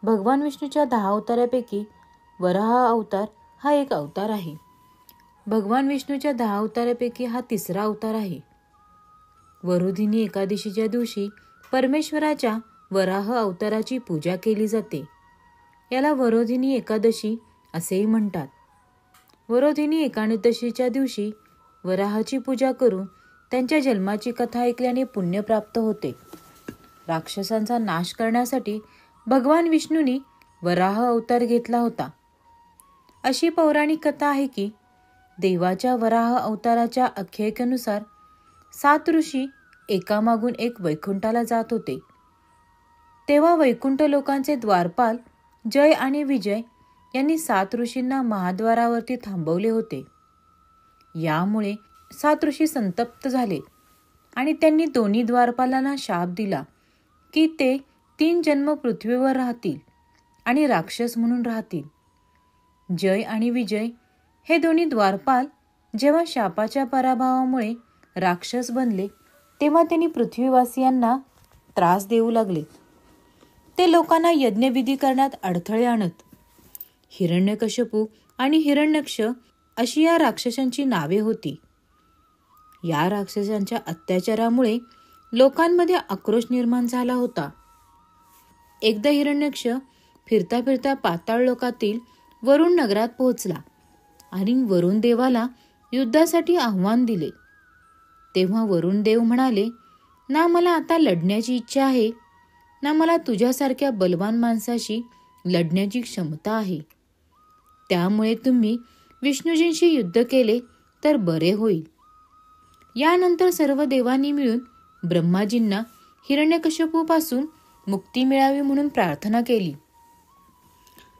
भगवान विष्णूच्या 10 अवतारापैकी वराह अवतार हा एक अवतार आहे. भगवान विष्णूच्या 10 अवतारापैकी हा तिसरा अवतार आहे. वरुधिनी एकादशीच्या दिवशी परमेश्वराच्या वराह अवताराची पूजा केली जाते. याला वरुधिनी एकादशी असेही म्हणतात. वरुधिनी एकादशीच्या दिवशी वराहाची पूजा करून त्यांच्या जन्माची कथा ऐकल्याने पुण्य प्राप्त होते. राक्षसांचा नाश करण्यासाठी भगवान विष्णूंनी वराह अवतार घेतला होता. अशी पौराणिक कथा आहे की देवाच्या वराह अवताराच्या आख्यायिकेनुसार 7 ऋषी एकामागून एक वैकुंठाला जात होते. तेव्हा वैकुंठ लोकांचे द्वारपाल जय आणि विजय यांनी 7 ऋषींना महाद्वारावरती थांबवले होते. यामुळे 7 ऋषी संतप्त झाले आणि त्यांनी दोन्ही द्वारपालांना शाप दिला की ते 3 जन्म पृथ्वीवर राहतील आणि राक्षस म्हणून राहतील. जय आणि विजय हे दोन्ही द्वारपाल जेव्हा शापाच्या पराभवामुळे राक्षस बनले तेव्हा त्यांनी पृथ्वीवासियांना त्रास देऊ लागले. ते लोकांना यज्ञविधी करण्यात अडथळे आणत. हिरण्यकश्यपू आणि हिरण्यक्ष अशी या राक्षसांची नावे होती. या राक्षसांच्या अत्याचारामुळे लोकांमध्ये आक्रोश निर्माण झाला होता. एकदा हिरण्यक्ष फिरता फिरता पाताळ लोकातील वरुण नगरात पोहोचला आणि वरुण देवाला युद्धासाठी आव्हान दिले. तेव्हा वरुण देव म्हणाले, ना मला आता लढण्याची इच्छा आहे, ना मला तुझ्यासारख्या बलवान माणसाशी लढण्याची क्षमता आहे. त्यामुळे तुम्ही विष्णूजींशी युद्ध केले तर बरे होईल. यानंतर सर्व देवांनी मिळून ब्रह्माजींना हिरण्यकश्यपूपासून मुक्ती मिळावी म्हणून प्रार्थना केली.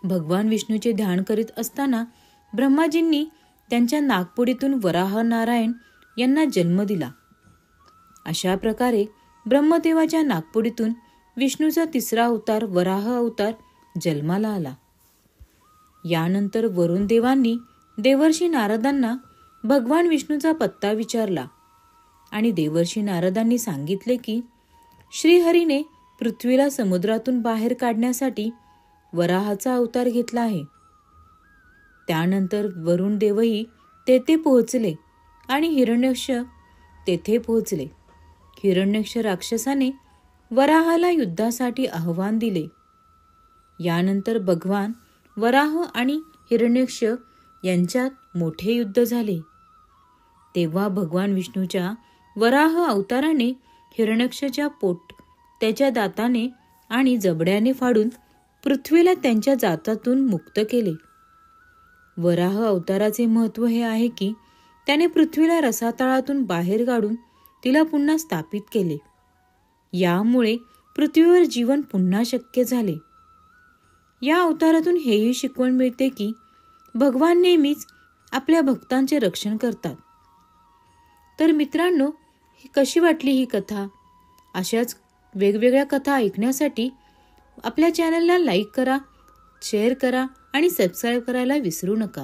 भगवान विष्णूचे ध्यान करीत असताना ब्रह्माजींनी त्यांच्या नागपुडीतून वराह नारायण यांना जन्म दिला. अशा प्रकारे ब्रह्मदेवाच्या नागपुडीतून विष्णूचा तिसरा अवतार वराह अवतार जन्माला आला. यानंतर वरुण देवांनी देवर्षी नारदांना भगवान विष्णूचा पत्ता विचारला आणि देवर्षी नारदांनी सांगितले की श्रीहरीने पृथ्वीला समुद्रातून बाहेर काढण्यासाठी वराहाचा अवतार घेतला आहे. त्यानंतर वरुण देवही तेथे पोहोचले आणि हिरण्यक्ष तेथे पोहोचले. हिरण्यक्ष राक्षसाने वराहाला युद्धासाठी आव्हान दिले. यानंतर भगवान वराह आणि हिरण्यक्ष यांच्यात मोठे युद्ध झाले. तेव्हा भगवान विष्णूच्या वराह अवताराने हिरण्यक्षच्या पोट त्याच्या दाताने आणि जबड्याने फाडून पृथ्वीला त्यांच्या जाचातून मुक्त केले. वराह अवताराचे महत्त्व हे आहे की त्याने पृथ्वीला रसातळातून बाहेर काढून तिला पुन्हा स्थापित केले. यामुळे पृथ्वीवर जीवन पुन्हा शक्य झाले. या अवतारातून हेही शिकवण मिळते की भगवान नेहमीच आपल्या भक्तांचे रक्षण करतात. तर मित्रांनो, कशी वाटली ही कथा? अशाच वेगवेगळ्या कथा ऐकण्यासाठी आपल्या चॅनलला लाईक करा, शेअर करा आणि सबस्क्राईब करायला विसरू नका.